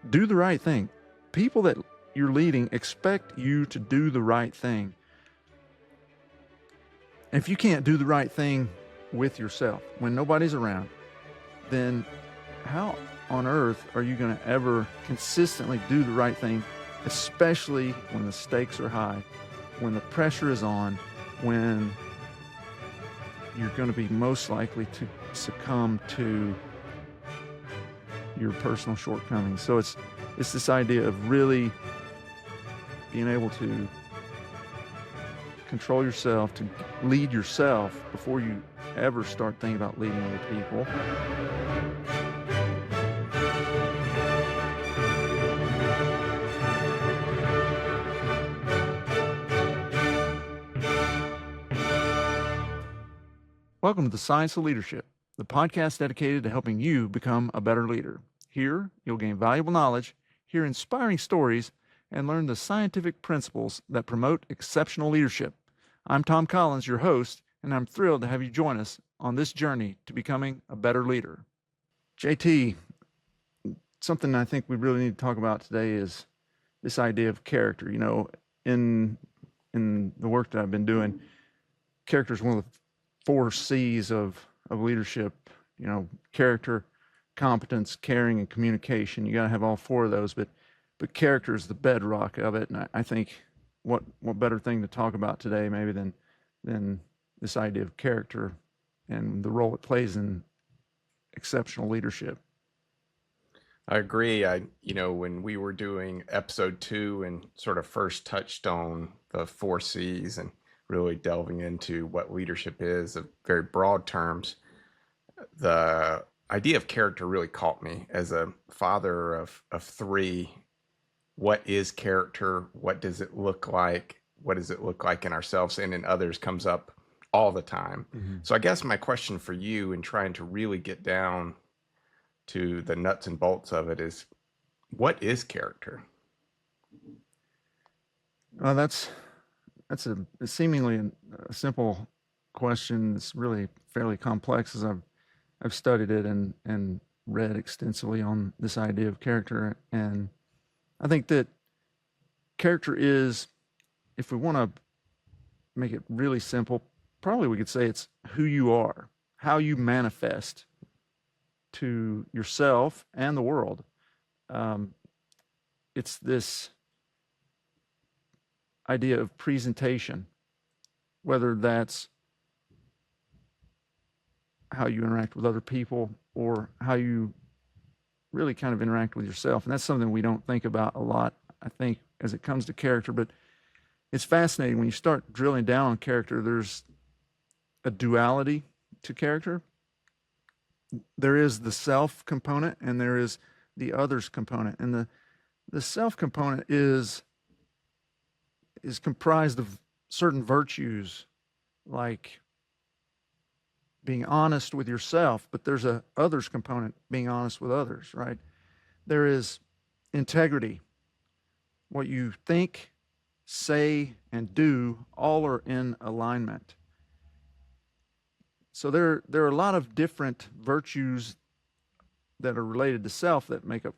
do the right thing. People that you're leading expect you to do the right thing. If you can't do the right thing with yourself when nobody's around, then how on earth are you going to ever consistently do the right thing, especially when the stakes are high, when the pressure is on, when you're going to be most likely to succumb to your personal shortcomings? So it's this idea of really being able to control yourself, to lead yourself before you ever start thinking about leading other people. Welcome to the Science of Leadership, the podcast dedicated to helping you become a better leader. Here, you'll gain valuable knowledge, hear inspiring stories, and learn the scientific principles that promote exceptional leadership. I'm Tom Collins, your host, and I'm thrilled to have you join us on this journey to becoming a better leader. JT, something I think we really need to talk about today is this idea of character. You know, in the work that I've been doing, character is one of the 4 C's of leadership. You know, character, competence, caring, and communication. You got to have all 4 of those, but character is the bedrock of it. And I think what better thing to talk about today maybe than this idea of character and the role it plays in exceptional leadership. I agree. When we were doing episode 2 and sort of first touched on the 4 C's and really delving into what leadership is in very broad terms, the idea of character really caught me. As a father of 3, what is character? What does it look like? What does it look like in ourselves and in others comes up all the time. Mm-hmm. So I guess my question for you in trying to really get down to the nuts and bolts of it is, what is character? Well, that's a seemingly a simple question. It's really fairly complex, as I've studied it and read extensively on this idea of character. And I think that character is, if we want to make it really simple, probably we could say it's who you are, how you manifest to yourself and the world. It's this idea of presentation, whether that's how you interact with other people or how you really kind of interact with yourself. And that's something we don't think about a lot, I think, as it comes to character. But it's fascinating when you start drilling down on character. There's a duality to character. There is the self component and there is the others component. And the self component is comprised of certain virtues, like being honest with yourself, but there's a others component, being honest with others, right? There is integrity. What you think, say, and do all are in alignment. So there are a lot of different virtues that are related to self that make up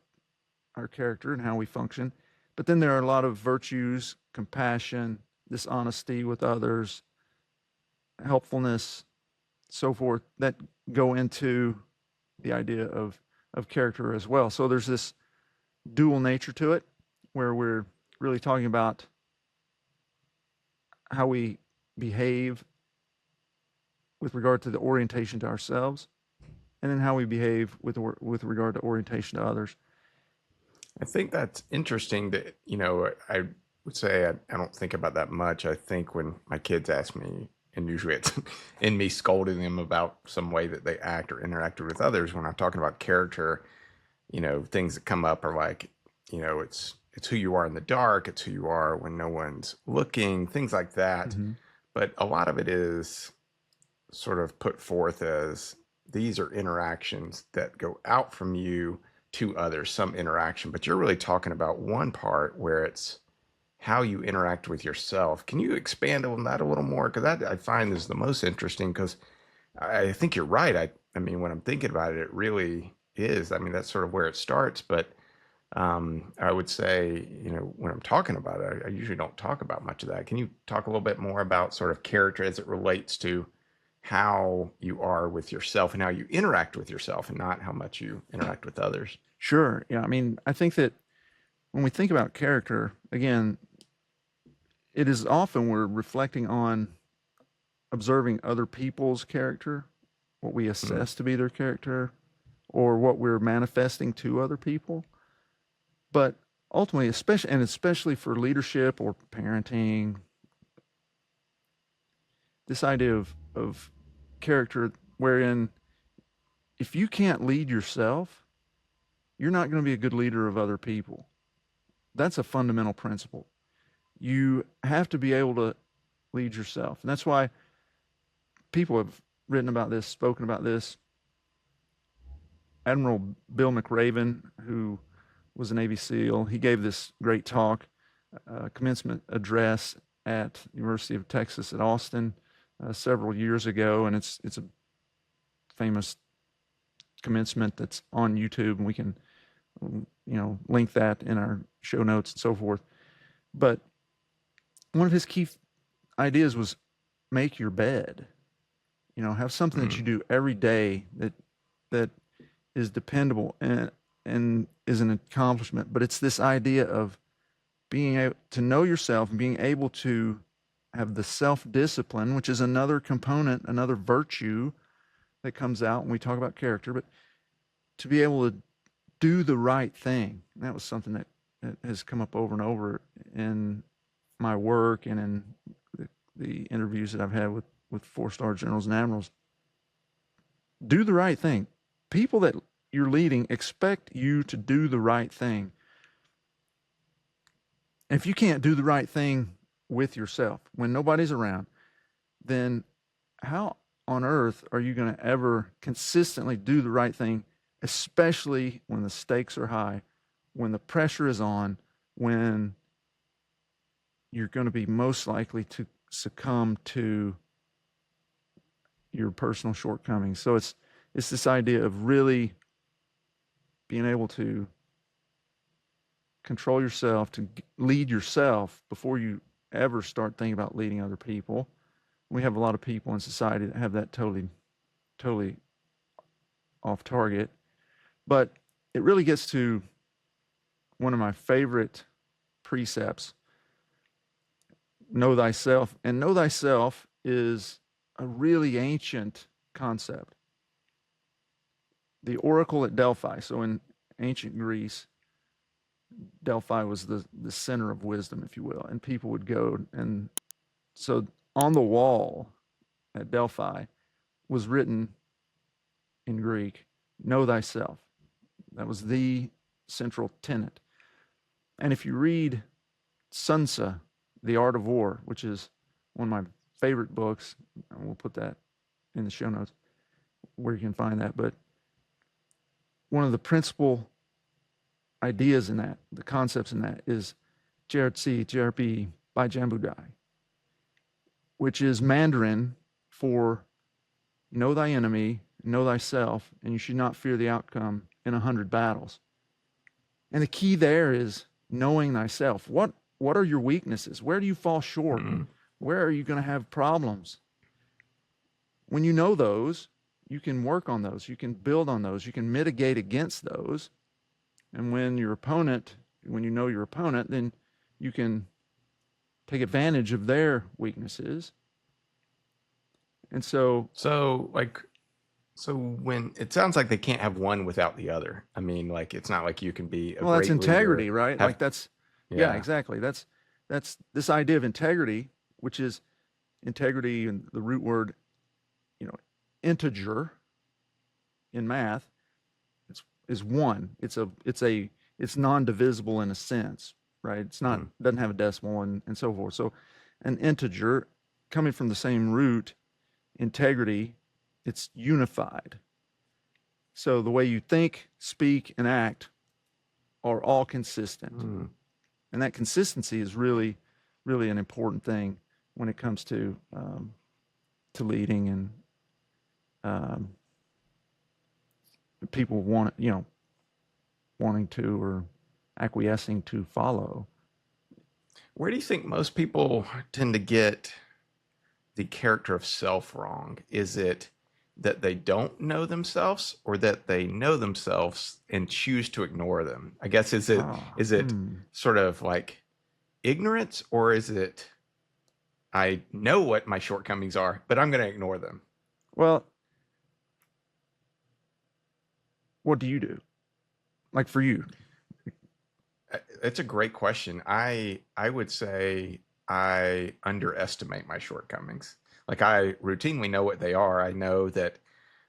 our character and how we function. But then there are a lot of virtues, compassion, this honesty with others, helpfulness, so forth, that go into the idea of character as well. So there's this dual nature to it, where we're really talking about how we behave with regard to the orientation to ourselves, and then how we behave with regard to orientation to others. I think that's interesting that, I would say I don't think about that much. I think when my kids ask me, and usually it's in me scolding them about some way that they act or interacted with others, when I'm talking about character, things that come up are like, it's who you are in the dark, it's who you are when no one's looking, things like that. Mm-hmm. But a lot of it is sort of put forth as these are interactions that go out from you to others, some interaction, but you're really talking about one part where it's how you interact with yourself. Can you expand on that a little more? Because that I find is the most interesting, because I think you're right. I mean, when I'm thinking about it, it really is. I mean, that's sort of where it starts, but I would say, when I'm talking about it, I usually don't talk about much of that. Can you talk a little bit more about sort of character as it relates to how you are with yourself and how you interact with yourself and not how much you interact with others? Sure. Yeah. I mean, I think that when we think about character, again, it is often we're reflecting on observing other people's character, what we Mm, assess to be their character, or what we're manifesting to other people. But ultimately, especially for leadership or parenting, this idea of character wherein if you can't lead yourself, you're not going to be a good leader of other people. That's a fundamental principle. You have to be able to lead yourself. And that's why people have written about this, spoken about this. Admiral Bill McRaven, who was a Navy SEAL, he gave this great talk, commencement address at the University of Texas at Austin several years ago, and it's a famous commencement that's on YouTube, and we can link that in our show notes and so forth. But one of his key ideas was make your bed. Have something that you mm, do every day that is dependable and is an accomplishment. But it's this idea of being able to know yourself and being able to have the self-discipline, which is another component, another virtue that comes out when we talk about character, but to be able to do the right thing. And that was something that has come up over and over in my work and in the interviews that I've had with four-star generals and admirals. Do the right thing. People that you're leading expect you to do the right thing. And if you can't do the right thing with yourself when nobody's around, then how on earth are you going to ever consistently do the right thing, especially when the stakes are high, when the pressure is on, when you're going to be most likely to succumb to your personal shortcomings? So it's this idea of really being able to control yourself, to lead yourself before you ever start thinking about leading other people. We have a lot of people in society that have that totally off target. But it really gets to one of my favorite precepts, know thyself. And know thyself is a really ancient concept. The oracle at Delphi, so in ancient Greece, Delphi was the center of wisdom, if you will, and people would go. And so on the wall at Delphi was written in Greek, know thyself. That was the central tenet. And if you read Sun Tzu, The Art of War, which is one of my favorite books, and we'll put that in the show notes where you can find that. But one of the principal ideas in that, the concepts in that, is Jiarzi, Jiarpi, Bai Jambudai, which is Mandarin for know thy enemy, know thyself, and you should not fear the outcome in 100 battles. And the key there is knowing thyself. What are your weaknesses? Where do you fall short? mm, Where are you going to have problems? When you know those, you can work on those. You can build on those. You can mitigate against those. And when you know your opponent, then you can take advantage of their weaknesses. And so, so when it sounds like they can't have one without the other. I mean, like it's not like you can be a well, that's great integrity, leader, right? have Like yeah, yeah, exactly. That's this idea of integrity, which is integrity and the root word, integer in math. Is one. It's non-divisible in a sense, right? It's not mm, doesn't have a decimal and so forth. So an integer coming from the same root, integrity, it's unified. So the way you think, speak, and act are all consistent. mm. And that consistency is really, really an important thing when it comes to leading and um, people wanting to or acquiescing to follow. Where do you think most people tend to get the character of self wrong? Is it that they don't know themselves, or that they know themselves and choose to ignore them? I guess is it sort of like ignorance, or is it I know what my shortcomings are, but I'm going to ignore them? Well, what do you do? Like for you? It's a great question. I would say I underestimate my shortcomings. Like, I routinely know what they are. I know that,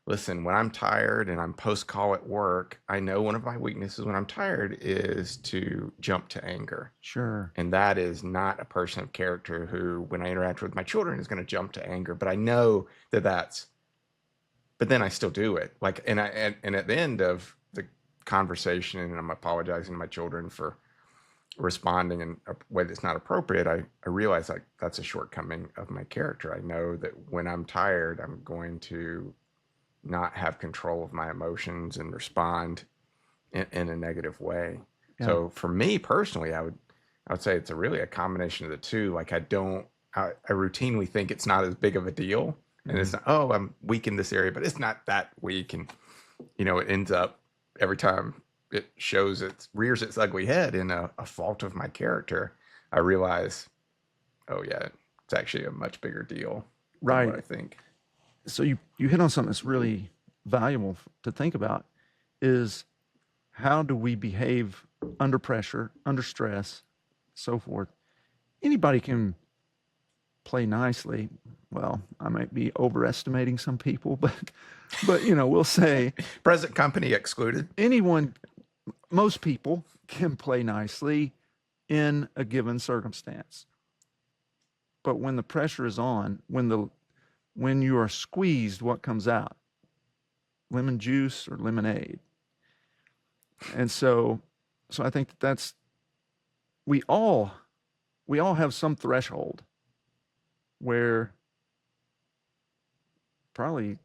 listen, when I'm tired and I'm post call at work, I know one of my weaknesses when I'm tired is to jump to anger. Sure. And that is not a person of character who, when I interact with my children, is going to jump to anger. But I know that but then I still do it. Like, and at the end of the conversation, and I'm apologizing to my children for responding in a way that's not appropriate, I realize, like, that's a shortcoming of my character. I know that when I'm tired, I'm going to not have control of my emotions and respond in a negative way. Yeah. So for me personally, I would say it's really a combination of the two. Like, I routinely think it's not as big of a deal, and it's not, oh, I'm weak in this area, but it's not that weak. And, it ends up every time it rears its ugly head in a fault of my character, I realize, oh yeah, it's actually a much bigger deal than what I think. So you hit on something that's really valuable to think about, is how do we behave under pressure, under stress, so forth. Anybody can play nicely. Well, I might be overestimating some people, but we'll say present company excluded. Most people can play nicely in a given circumstance. But when the pressure is on, when you are squeezed, what comes out? Lemon juice or lemonade. And so I think that's we all have some threshold where probably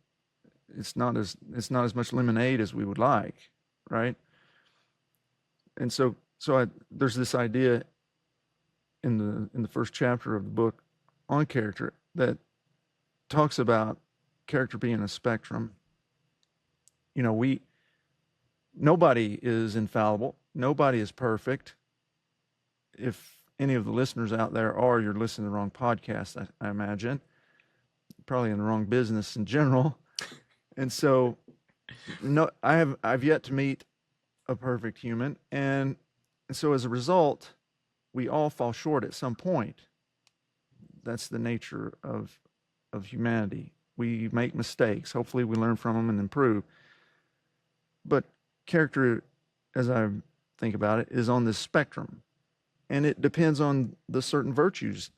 it's not as much lemonade as we would like, right? And so there's this idea in the first chapter of the book on character that talks about character being a spectrum. Nobody is infallible. Nobody is perfect. If any of the listeners out there are, you're listening to the wrong podcast, I imagine. Probably in the wrong business in general. And so, no, I've yet to meet a perfect human, and so as a result, we all fall short at some point. That's the nature of humanity. We make mistakes. Hopefully, we learn from them and improve. But character, as I think about it, is on this spectrum, and it depends on the certain virtues.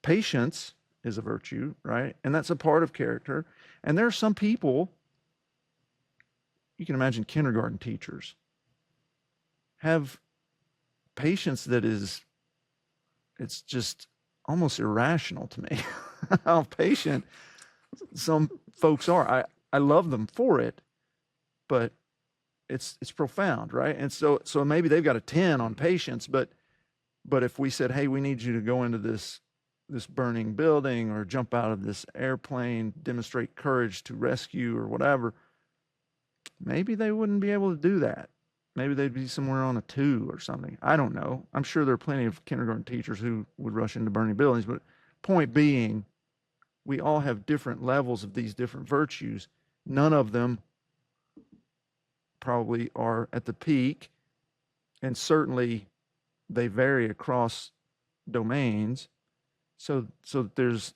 Patience is a virtue, right? And that's a part of character. And there are some people, you can imagine kindergarten teachers, have patience that it's just almost irrational to me how patient some folks are. I love them for it, but it's profound, right? And so maybe they've got a 10 on patience, but if we said, hey, we need you to go into this burning building or jump out of this airplane, demonstrate courage to rescue or whatever, maybe they wouldn't be able to do that. Maybe they'd be somewhere on a 2 or something. I don't know. I'm sure there are plenty of kindergarten teachers who would rush into burning buildings, but point being, we all have different levels of these different virtues. None of them probably are at the peak, and certainly they vary across domains. So there's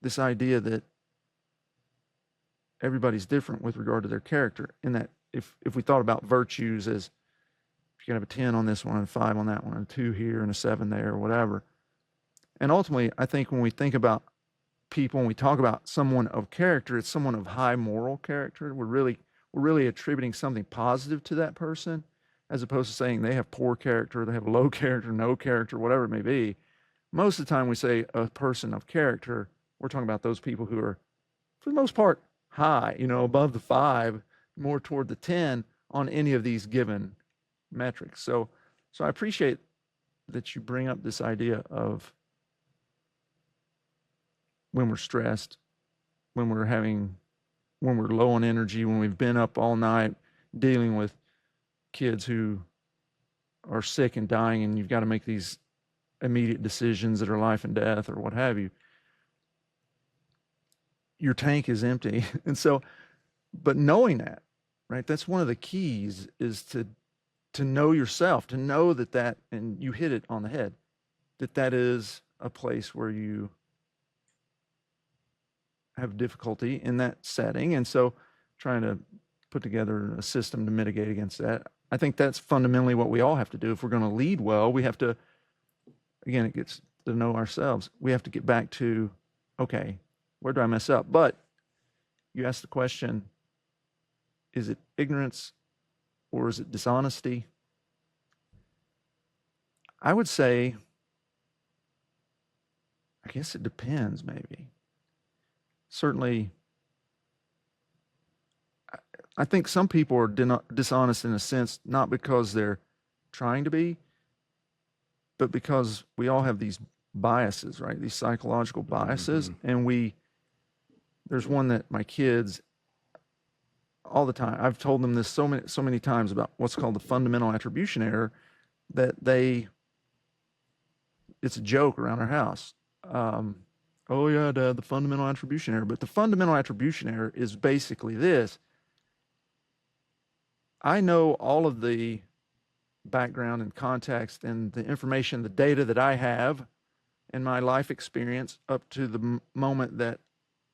this idea that everybody's different with regard to their character, in that if we thought about virtues as you can have a 10 on this one, and a 5 on that one, and a 2 here, and a 7 there, or whatever. And ultimately, I think when we think about people, when we talk about someone of character, it's someone of high moral character. We're really attributing something positive to that person, as opposed to saying they have poor character, they have low character, no character, whatever it may be. Most of the time we say a person of character, we're talking about those people who are, for the most part, high, above the 5, more toward the 10 on any of these given metrics. So I appreciate that you bring up this idea of when we're stressed, when we're low on energy, when we've been up all night dealing with kids who are sick and dying, and you've got to make these immediate decisions that are life and death or what have you. Your tank is empty. And so, but knowing that, right, that's one of the keys, is to know yourself, to know that, and you hit it on the head, that is a place where you have difficulty in that setting. And so trying to put together a system to mitigate against that. I think that's fundamentally what we all have to do. If we're going to lead well, we have to, again, it gets to know ourselves. We have to get back to, okay, where do I mess up? But you ask the question, is it ignorance or is it dishonesty? I would say, I guess it depends, maybe. Certainly, I think some people are dishonest in a sense, not because they're trying to be, but because we all have these biases, right? These psychological biases. Mm-hmm. And there's one that my kids, all the time, I've told them this so many times about what's called the fundamental attribution error, that it's a joke around our house. Oh yeah, Dad, the fundamental attribution error. But the fundamental attribution error is basically this. I know all of the background and context and the information, the data that I have in my life experience up to the moment that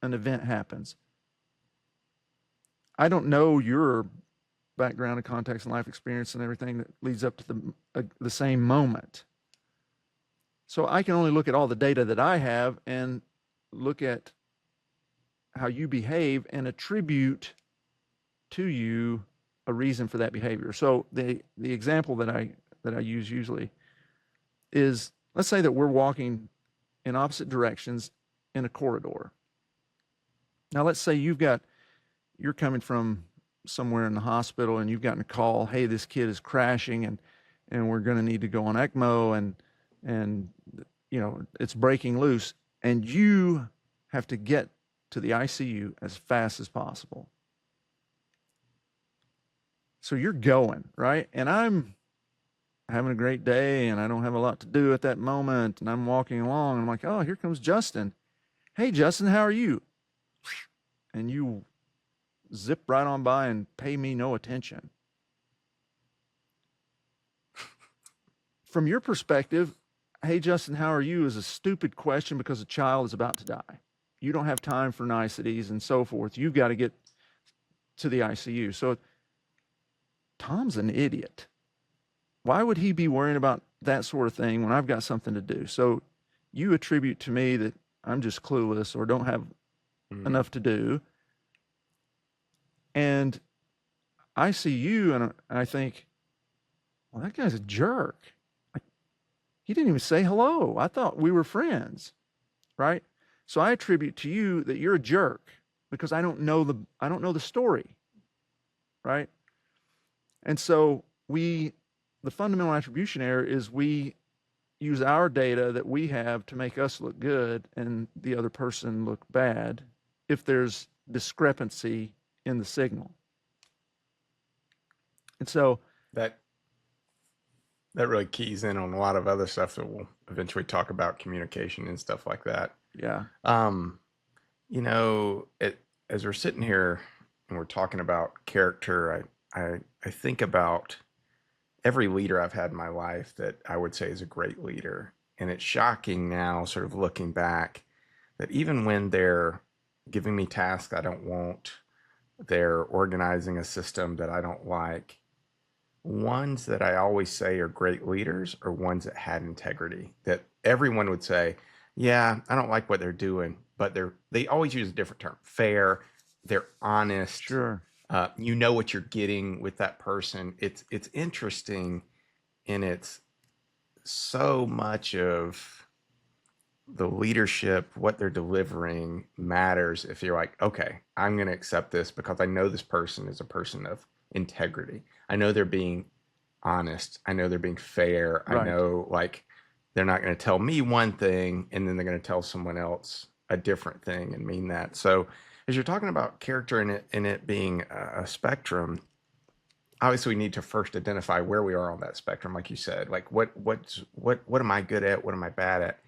an event happens. I don't know your background and context and life experience and everything that leads up to the same moment. So I can only look at all the data that I have and look at how you behave and attribute to you a reason for that behavior. So the example that I use usually is, let's say that we're walking in opposite directions in a corridor. Now let's say you're coming from somewhere in the hospital and you've gotten a call, hey, this kid is crashing and we're going to need to go on ECMO and it's breaking loose, and you have to get to the ICU as fast as possible. So you're going, right? And I'm having a great day and I don't have a lot to do at that moment, and I'm walking along and I'm like, oh, here comes Justin. Hey, Justin, how are you? And you zip right on by and pay me no attention. From your perspective, hey, Justin, how are you, is a stupid question because a child is about to die. You don't have time for niceties and so forth. You've got to get to the ICU. So Tom's an idiot. Why would he be worrying about that sort of thing when I've got something to do? So you attribute to me that I'm just clueless or don't have enough to do. And I see you and I think, well, that guy's a jerk. He didn't even say hello. I thought we were friends, right? So I attribute to you that you're a jerk because I don't know the story, right? And so the fundamental attribution error is we use our data that we have to make us look good and the other person look bad if there's discrepancy in the signal. And so that really keys in on a lot of other stuff that we'll eventually talk about, communication and stuff like that. Yeah. As we're sitting here and we're talking about character, I think about every leader I've had in my life that I would say is a great leader. And it's shocking now, sort of looking back, that even when they're giving me tasks I don't want, they're organizing a system that I don't like, ones that I always say are great leaders are ones that had integrity, that everyone would say, yeah, I don't like what they're doing, but they always use a different term, fair, they're honest. Sure. You know what you're getting with that person. It's interesting, and it's so much of the leadership, what they're delivering matters if you're like, okay, I'm going to accept this because I know this person is a person of integrity. I know they're being honest. I know they're being fair. I Right. know like they're not going to tell me one thing and then they're going to tell someone else a different thing and mean that. So as you're talking about character and it being a spectrum, obviously we need to first identify where we are on that spectrum, like you said. Like what am I good at? What am I bad at?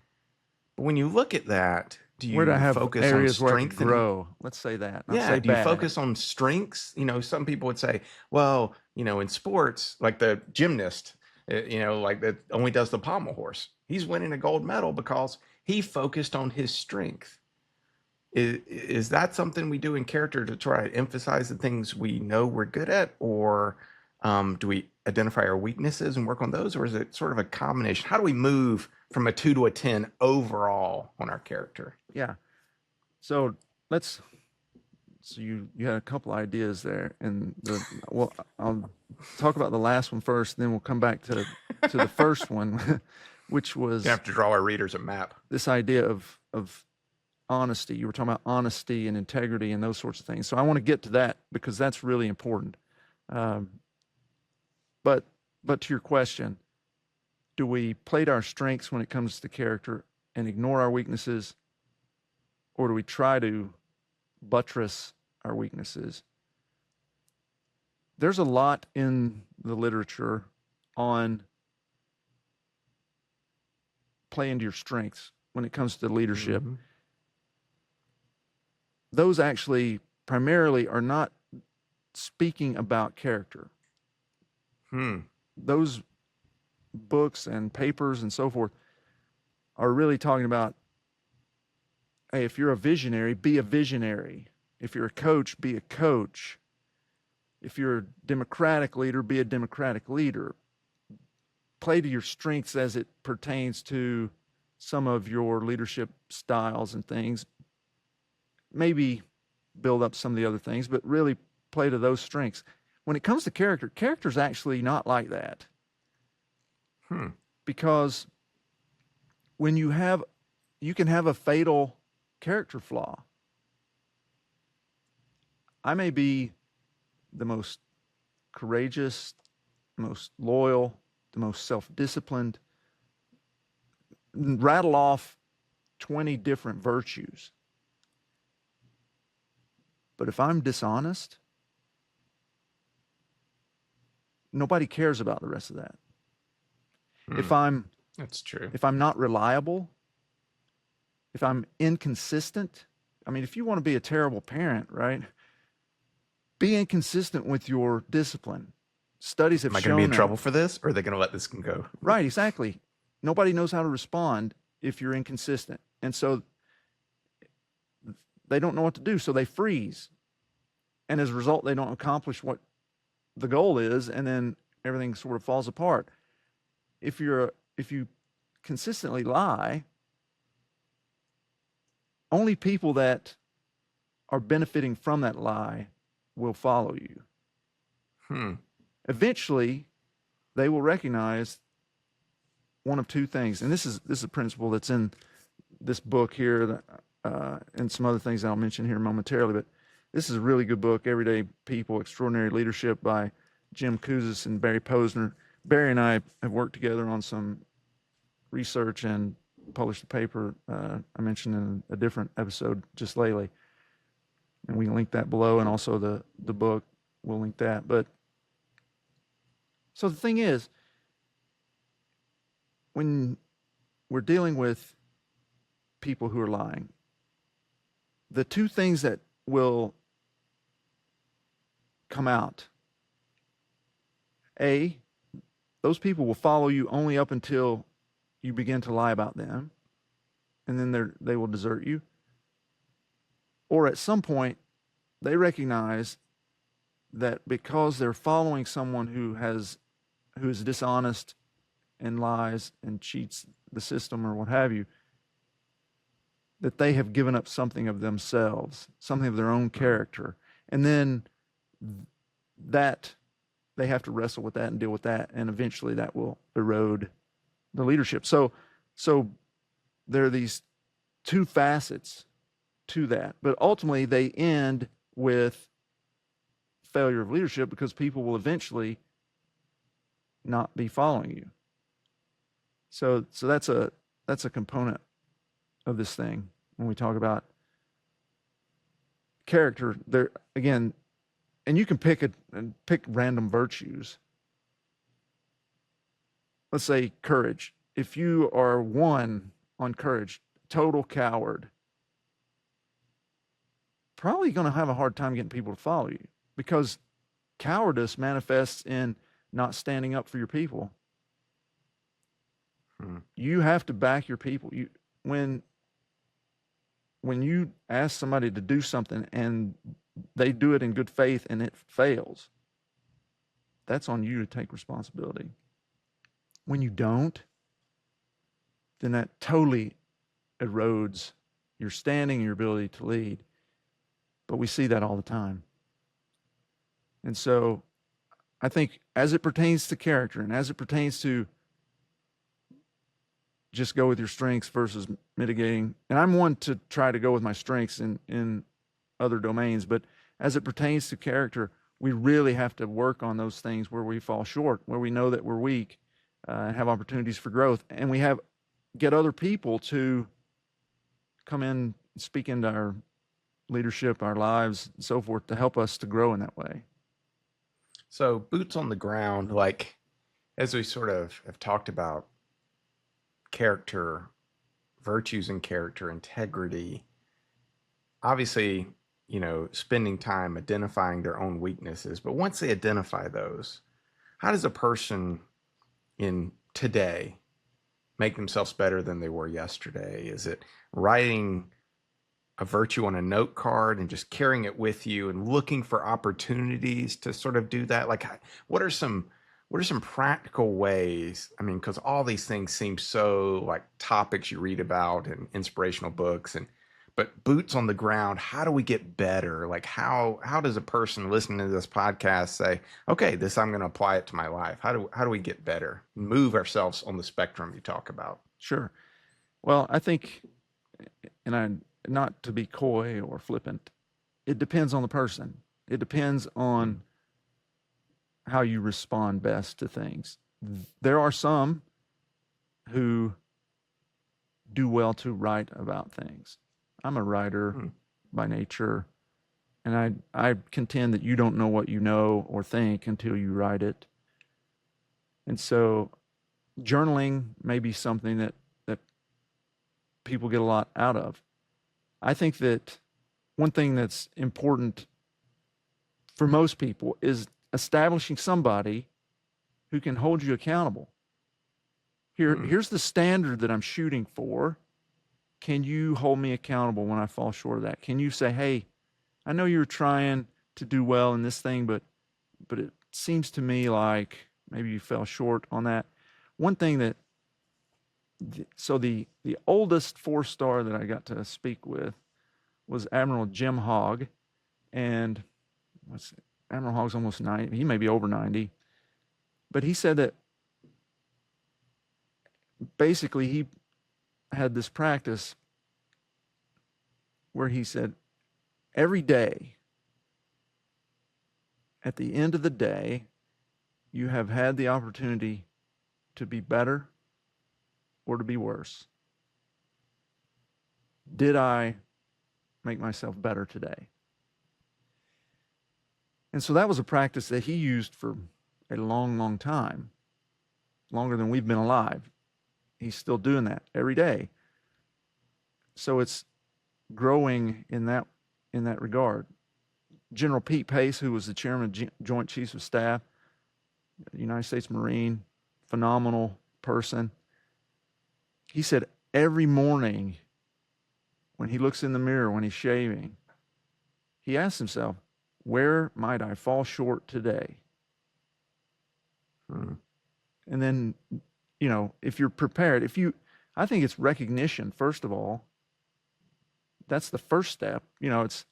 But when you look at that, do Where do I you have focus on areas where I could strengthening? grow? Let's say that, not Yeah, say do you bad. focus on strengths? You know, some people would say, well, you know, in sports, like the gymnast, you know, like that only does the pommel horse. He's winning a gold medal because he focused on his strength. Is that something we do in character to try to emphasize the things we know we're good at, or do we identify our weaknesses and work on those, or is it sort of a combination? How do we move from a 2 to a 10 overall on our character? Yeah. So let's. So you had a couple ideas there, and well, I'll talk about the last one first, then we'll come back to the first one, which was You have to draw our readers a map. this idea of honesty. You were talking about honesty and integrity and those sorts of things. So I want to get to that because that's really important. Um, but to your question, do we play to our strengths when it comes to character and ignore our weaknesses, or do we try to buttress our weaknesses? There's a lot in the literature on playing to your strengths when it comes to leadership. Mm-hmm. Those actually primarily are not speaking about character. Those books and papers and so forth are really talking about, hey, if you're a visionary, be a visionary. If you're a coach, be a coach. If you're a democratic leader, be a democratic leader. Play to your strengths as it pertains to some of your leadership styles and things. Maybe build up some of the other things, but really play to those strengths. When it comes to character's actually not like that. Because when you can have a fatal character flaw. I may be the most courageous, most loyal, the most self-disciplined, rattle off 20 different virtues. But if I'm dishonest, nobody cares about the rest of that. That's true. If I'm not reliable, if I'm inconsistent, I mean, if you want to be a terrible parent, right? Be inconsistent with your discipline. Studies have shown. Am I going to be in trouble for this, or are they going to let this go? Right, exactly. Nobody knows how to respond if you're inconsistent. And so they don't know what to do, so they freeze. And as a result, they don't accomplish what the goal is, and then everything sort of falls apart. If you consistently lie, only people that are benefiting from that lie will follow you. Eventually, they will recognize one of two things, and this is a principle that's in this book here, and some other things that I'll mention here momentarily. But this is a really good book, Everyday People, Extraordinary Leadership by Jim Kouzes and Barry Posner. Barry and I have worked together on some research and published a paper I mentioned in a different episode just lately. And we can link that below, and also the book, we'll link that. But so the thing is, when we're dealing with people who are lying, the two things that will come out, A, those people will follow you only up until you begin to lie about them, and then they will desert you. Or at some point, they recognize that because they're following someone who is dishonest and lies and cheats the system or what have you, that they have given up something of themselves, something of their own character. And then that they have to wrestle with that and deal with that, and eventually that will erode the leadership. So there are these two facets to that, but ultimately they end with failure of leadership because people will eventually not be following you. So that's a component of this thing when we talk about character. There again, and you can pick random virtues. Let's say courage. If you are 1 on courage, total coward, probably going to have a hard time getting people to follow you, because cowardice manifests in not standing up for your people. You have to back your people. When you ask somebody to do something and they do it in good faith and it fails, that's on you to take responsibility. When you don't, then that totally erodes your standing and your ability to lead. But we see that all the time. And so I think as it pertains to character and as it pertains to just go with your strengths versus mitigating, and I'm one to try to go with my strengths in other domains, but as it pertains to character, we really have to work on those things where we fall short, where we know that we're weak, and have opportunities for growth. And we get other people to come in, speak into our leadership, our lives, and so forth, to help us to grow in that way. So boots on the ground, like as we sort of have talked about character, virtues and character, integrity, obviously, spending time identifying their own weaknesses. But once they identify those, how does a person in today make themselves better than they were yesterday? Is it writing a virtue on a note card and just carrying it with you and looking for opportunities to sort of do that? Like, what are some practical ways? I mean, because all these things seem so like topics you read about in inspirational books, but boots on the ground, how do we get better? Like, how does a person listening to this podcast say, okay, this, I'm going to apply it to my life? How do we get better? Move ourselves on the spectrum you talk about. Sure. Well, I think, not to be coy or flippant, it depends on the person. It depends on how you respond best to things. There are some who do well to write about things. I'm a writer by nature, and I contend that you don't know what you know or think until you write it. And so journaling may be something that people get a lot out of. I think that one thing that's important for most people is establishing somebody who can hold you accountable. Here's the standard that I'm shooting for. Can you hold me accountable when I fall short of that? Can you say, hey, I know you're trying to do well in this thing, but it seems to me like maybe you fell short on that. One thing that, so the oldest 4-star that I got to speak with was Admiral Jim Hogg, and Admiral Hogg's almost 90. He may be over 90, but he said that basically he had this practice where he said every day, at the end of the day, you have had the opportunity to be better or to be worse. Did I make myself better today? And so that was a practice that he used for a long, long time, longer than we've been alive. He's still doing that every day. So it's growing in that regard. General Pete Pace, who was the chairman of Joint Chiefs of Staff, United States Marine, phenomenal person. He said every morning when he looks in the mirror, when he's shaving, he asks himself, where might I fall short today? And then, if you're prepared, I think it's recognition, first of all. That's the first step. It's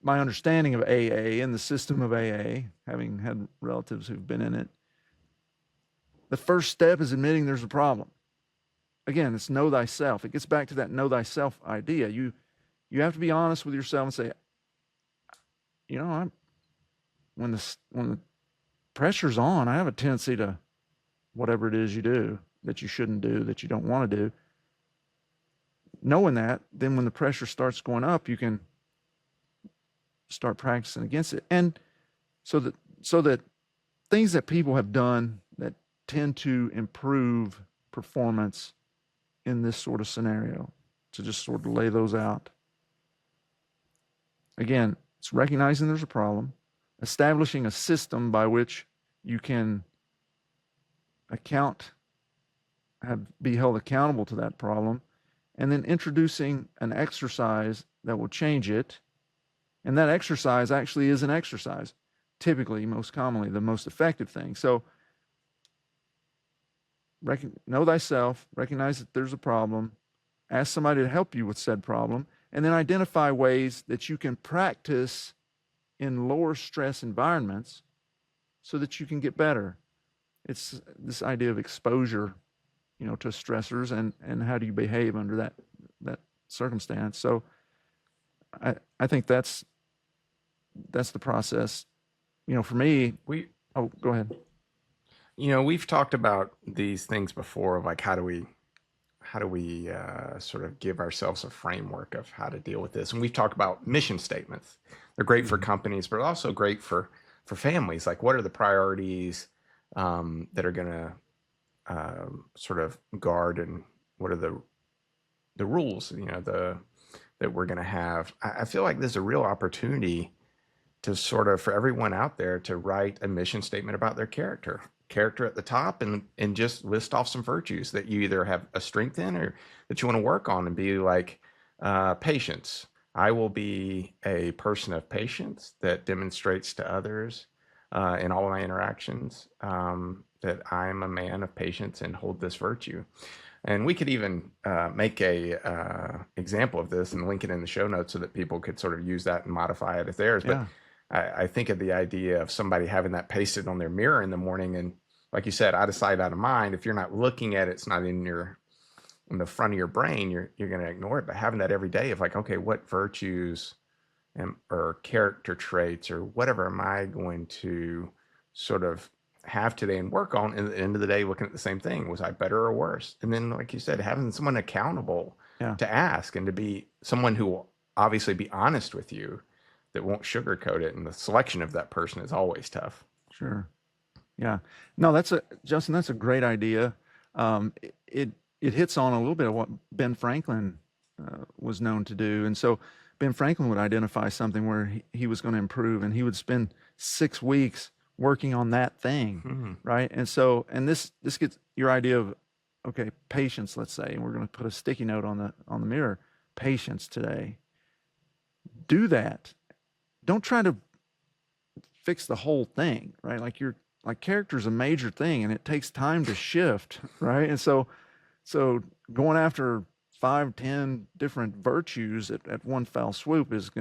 my understanding of AA and the system of AA, having had relatives who've been in it. The first step is admitting there's a problem. Again, it's know thyself. It gets back to that know thyself idea. You have to be honest with yourself and say, when the pressure's on, I have a tendency to, whatever it is you do that you shouldn't do, that you don't want to do, knowing that, then when the pressure starts going up, you can start practicing against it. And so that things that people have done that tend to improve performance in this sort of scenario, to just sort of lay those out. Again, it's recognizing there's a problem, establishing a system by which you can be held accountable to that problem, and then introducing an exercise that will change it. And that exercise actually is an exercise, typically, most commonly, the most effective thing. So know thyself, recognize that there's a problem, ask somebody to help you with said problem, and then identify ways that you can practice in lower stress environments so that you can get better. It's this idea of exposure, to stressors, and how do you behave under that circumstance. So I think that's the process. For me, go ahead. We've talked about these things before, of like how do we sort of give ourselves a framework of how to deal with this. And we've talked about mission statements. They're great for companies, but also great for families. Like, what are the priorities that are going to sort of guard, and what are the rules, that we're going to have. I feel like there's a real opportunity to sort of, for everyone out there, to write a mission statement about their character at the top, and just list off some virtues that you either have a strength in or that you want to work on, and be like, patience. I will be a person of patience that demonstrates to others in all of my interactions that I'm a man of patience and hold this virtue. And we could even make a example of this and link it in the show notes so that people could sort of use that and modify it as theirs. Yeah. But I think of the idea of somebody having that pasted on their mirror in the morning, and like you said, out of sight, out of mind. If you're not looking at it, it's not in the front of your brain, you're going to ignore it. But having that every day of like, okay, what virtues or character traits or whatever am I going to sort of have today and work on, and at the end of the day looking at the same thing, was I better or worse? And then, like you said, having someone accountable to ask, and to be someone who will obviously be honest with you, that won't sugarcoat it. And the selection of that person is always tough. Sure. Yeah. No, Justin, that's a great idea. It hits on a little bit of what Ben Franklin was known to do. And so Ben Franklin would identify something where he was going to improve, and he would spend 6 weeks working on that thing, right? And so, and this gets your idea of, okay, patience, let's say, and we're going to put a sticky note on the mirror, patience today. Do that. Don't try to fix the whole thing, right? Like character is a major thing, and it takes time to shift, right? And so going after 5-10 different virtues at one fell swoop is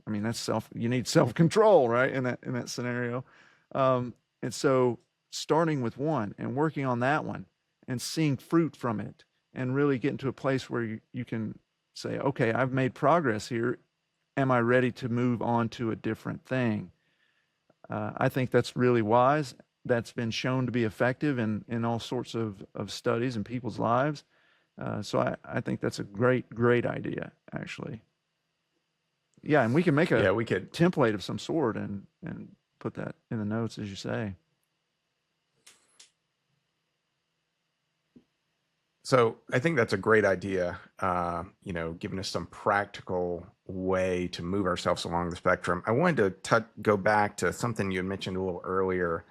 I mean, you need self-control, right? In that scenario. And so starting with one and working on that one and seeing fruit from it, and really getting to a place where you can say, okay, I've made progress here. Am I ready to move on to a different thing? I think that's really wise. That's been shown to be effective in all sorts of studies in people's lives. So I think that's a great idea, actually. Yeah, and we can make a template of some sort and put that in the notes, as you say. So I think that's a great idea, giving us some practical way to move ourselves along the spectrum. I wanted to go back to something you had mentioned a little earlier,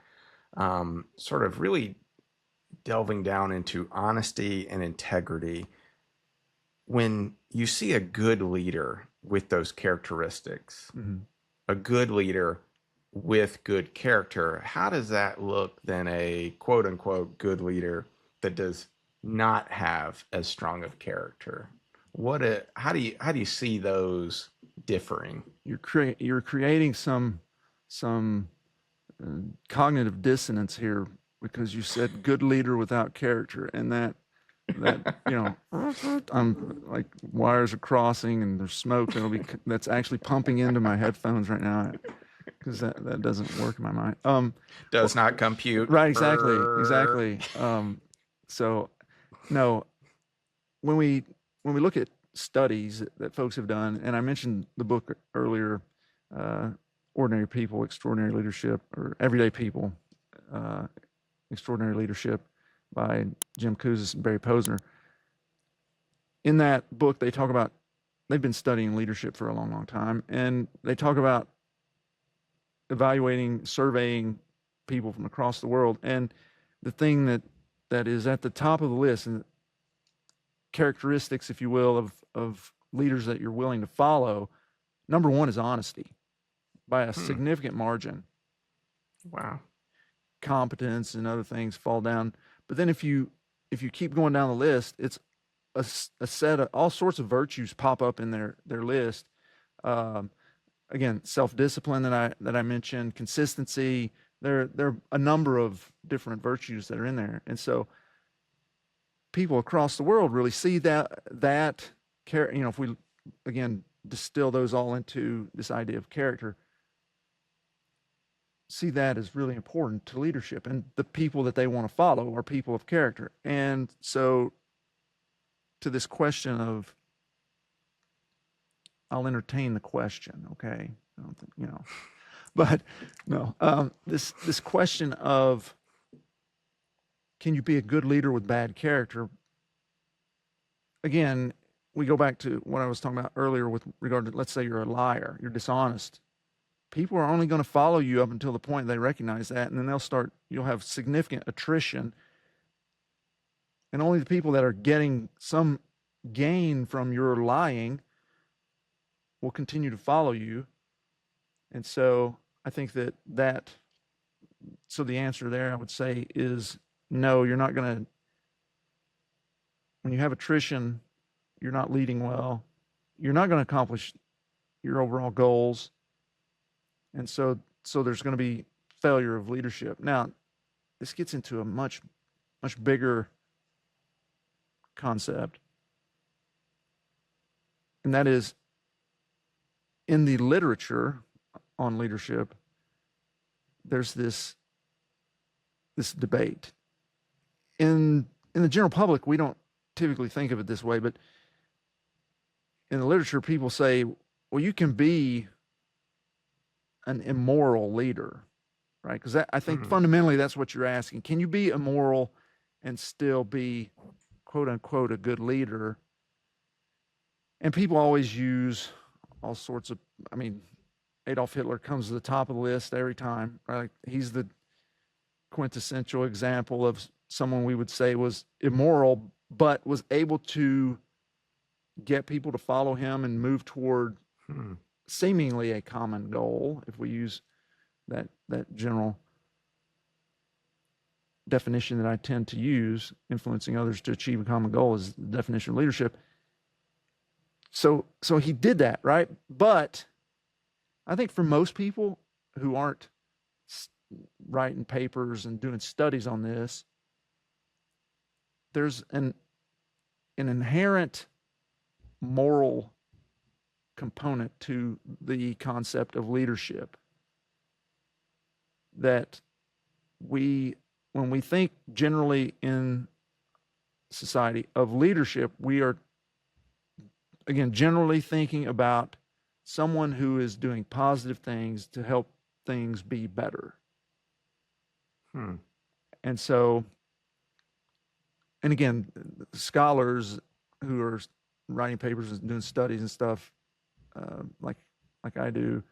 sort of really delving down into honesty and integrity. When you see a good leader with those characteristics, a good leader with good character, how does that look than a quote unquote good leader that does not have as strong of character? How do you see those differing? You're creating some cognitive dissonance here, because you said good leader without character, and that I'm like, wires are crossing and there's smoke that's actually pumping into my headphones right now. because that doesn't work in my mind. Does not compute. Right, exactly. So no, when we look at studies that folks have done, and I mentioned the book earlier, Ordinary People, Extraordinary Leadership, or Everyday People, Extraordinary Leadership by Jim Kouzes and Barry Posner. In that book, they talk about, they've been studying leadership for a long, long time, and they talk about evaluating, surveying people from across the world. And the thing that is at the top of the list, and characteristics, if you will, of leaders that you're willing to follow, number one is honesty by a significant margin. Wow. Competence and other things fall down. But then if you keep going down the list, it's a set of all sorts of virtues pop up in their list. Again, self-discipline that I mentioned, consistency. There are a number of different virtues that are in there, and so people across the world really see that if we again distill those all into this idea of character, see that as really important to leadership, and the people that they want to follow are people of character. And so to this question of, I'll entertain the question, okay? I don't think, but no, this question of, can you be a good leader with bad character? Again, we go back to what I was talking about earlier with regard to, let's say you're a liar, you're dishonest. People are only going to follow you up until the point they recognize that, and then you'll have significant attrition. And only the people that are getting some gain from your lying will continue to follow you. And so I think so the answer there, I would say, is no, you're not going to, when you have attrition, you're not leading well, you're not going to accomplish your overall goals. And so there's going to be failure of leadership. Now, this gets into a much, much bigger concept. And that is, in the literature on leadership, there's this debate. In the general public, we don't typically think of it this way, but in the literature, people say, well, you can be an immoral leader, right? Because I think fundamentally that's what you're asking. Can you be immoral and still be, quote unquote, a good leader? And people always use all sorts of, Adolf Hitler comes to the top of the list every time, right? He's the quintessential example of someone we would say was immoral, but was able to get people to follow him and move toward seemingly a common goal, if we use that general definition that I tend to use. Influencing others to achieve a common goal is the definition of leadership. So he did that, right? But I think for most people who aren't writing papers and doing studies on this, there's an inherent moral component to the concept of leadership that when we think generally in society of leadership, we are, again, generally thinking about someone who is doing positive things to help things be better. And so, and again, scholars who are writing papers and doing studies and stuff, like I do,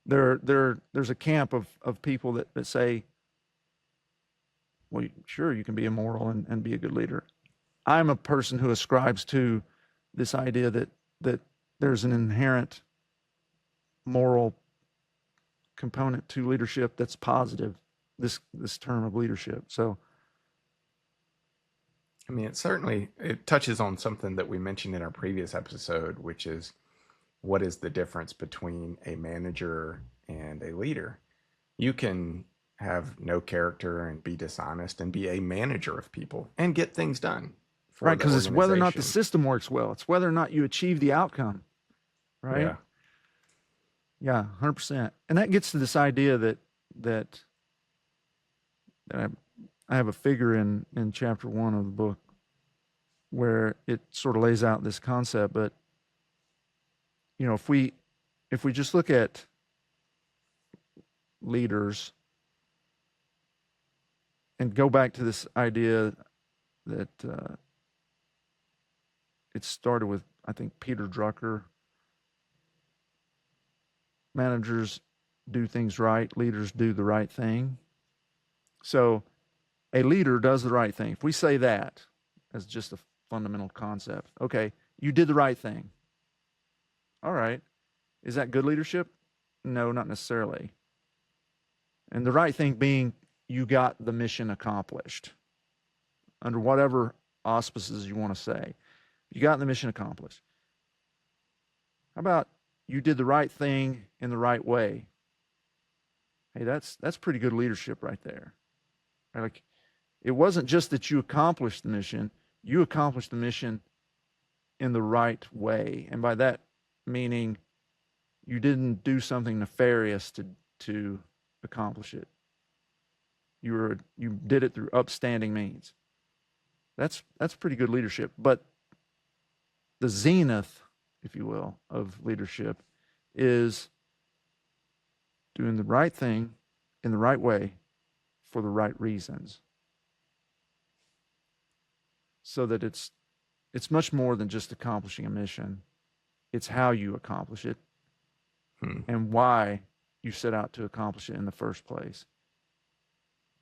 there's a camp of people that say, well, sure, you can be immoral and be a good leader. I'm a person who ascribes to this idea that there's an inherent moral component to leadership that's positive, this term of leadership. So it touches on something that we mentioned in our previous episode, which is, what is the difference between a manager and a leader? You can have no character and be dishonest and be a manager of people and get things done. Right, because it's whether or not the system works well. It's whether or not you achieve the outcome, right? Yeah. Yeah, 100%. And that gets to this idea that that I have a figure in chapter 1 of the book where it sort of lays out this concept. But if we just look at leaders and go back to this idea that it started with, I think, Peter Drucker. Managers do things right, leaders do the right thing. So a leader does the right thing. If we say that as just a fundamental concept, okay, you did the right thing. All right. Is that good leadership? No, not necessarily. And the right thing being you got the mission accomplished under whatever auspices you want to say. You got the mission accomplished. How about you did the right thing in the right way? Hey, that's pretty good leadership right there. Right? Like, it wasn't just that you accomplished the mission, you accomplished the mission in the right way. And by that meaning you didn't do something nefarious to accomplish it. You did it through upstanding means. That's pretty good leadership. But the zenith, if you will, of leadership is doing the right thing in the right way for the right reasons. So that it's much more than just accomplishing a mission. It's how you accomplish it and why you set out to accomplish it in the first place.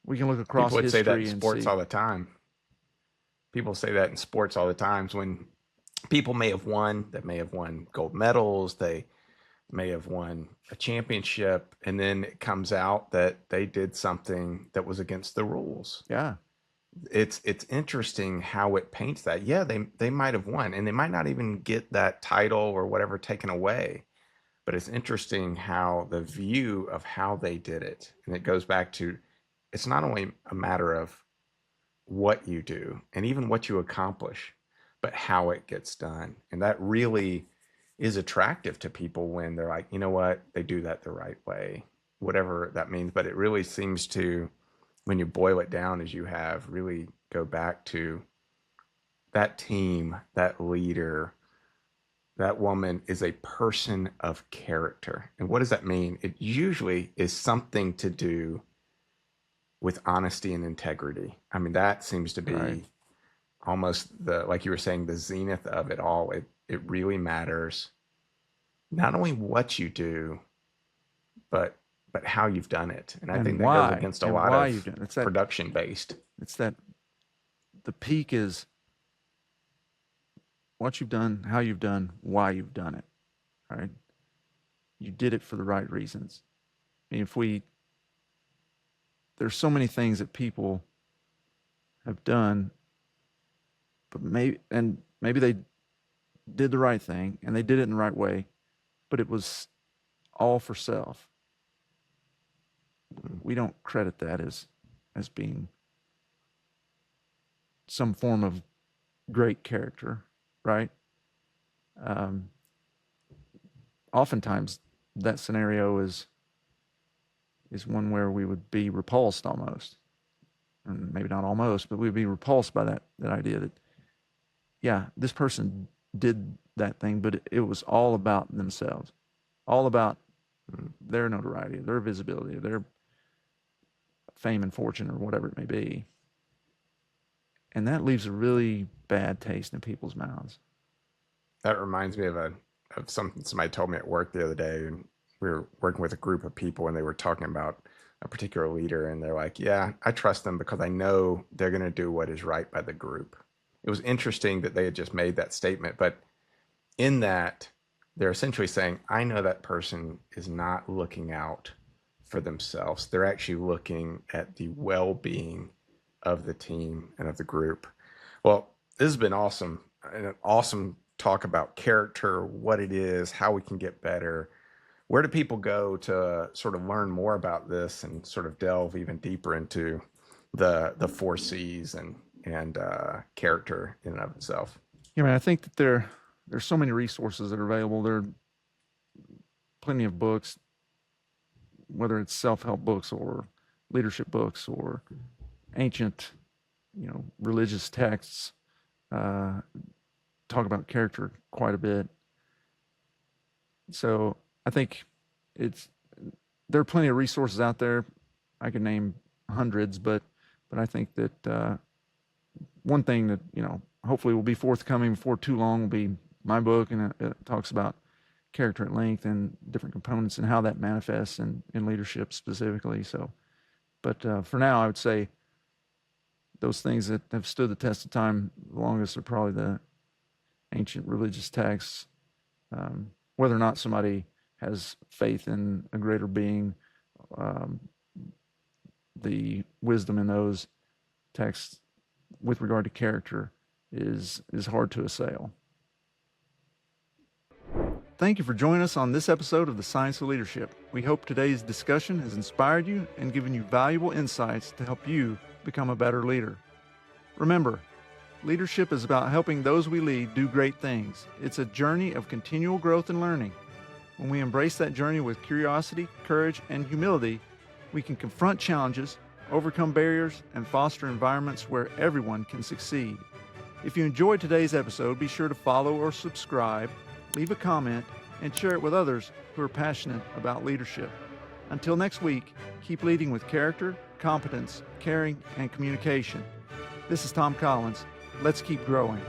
We can look across People would say that history in and sports see. all the time. People say that in sports all the times when people may have won gold medals, they may have won a championship, and then it comes out that they did something that was against the rules. Yeah. It's interesting how it paints that. Yeah, they might have won, and they might not even get that title or whatever taken away. But it's interesting how the view of how they did it, and it goes back to, it's not only a matter of what you do and even what you accomplish, but how it gets done. And that really is attractive to people when they're like, you know what, they do that the right way, whatever that means. But it really seems to, when you boil it down as you have, really go back to that team, that leader, that woman is a person of character. And what does that mean? It usually is something to do with honesty and integrity. I mean, that seems to be Right. almost like you were saying, the zenith of it all. It really matters not only what you do, but how you've done it. And I think that goes against a lot of production based. It's that the peak is what you've done, how you've done, why you've done it. Right? You did it for the right reasons. I mean, there's so many things that people have done, but maybe they did the right thing and they did it in the right way, but it was all for self. We don't credit that as being some form of great character, right? Oftentimes that scenario is one where we would be repulsed almost. And maybe not almost, but we'd be repulsed by that idea that, yeah, this person did that thing, but it was all about themselves, all about their notoriety, their visibility, their fame and fortune, or whatever it may be. And that leaves a really bad taste in people's mouths. That reminds me of something somebody told me at work the other day. And we were working with a group of people and they were talking about a particular leader. And they're like, yeah, I trust them because I know they're going to do what is right by the group. It was interesting that they had just made that statement. But in that, they're essentially saying, I know that person is not looking out for themselves. They're actually looking at the well-being of the team and of the group. Well, this has been awesome. An awesome talk about character, what it is, how we can get better. Where do people go to sort of learn more about this and sort of delve even deeper into the 4 C's and character in and of itself? Yeah, man, I think that there's so many resources that are available. There are plenty of books, whether it's self-help books or leadership books or ancient, religious texts, talk about character quite a bit. So I think there are plenty of resources out there. I could name hundreds, but I think that one thing that hopefully will be forthcoming before too long will be my book, and it talks about character at length and different components and how that manifests in leadership specifically. So, but for now, I would say those things that have stood the test of time the longest are probably the ancient religious texts. Whether or not somebody has faith in a greater being, the wisdom in those texts with regard to character is hard to assail. Thank you for joining us on this episode of The Science of Leadership. We hope today's discussion has inspired you and given you valuable insights to help you become a better leader. Remember, leadership is about helping those we lead do great things. It's a journey of continual growth and learning. When we embrace that journey with curiosity, courage, and humility, we can confront challenges, overcome barriers, and foster environments where everyone can succeed. If you enjoyed today's episode, be sure to follow or subscribe, leave a comment, and share it with others who are passionate about leadership. Until next week, keep leading with character, competence, caring, and communication. This is Tom Collins. Let's keep growing.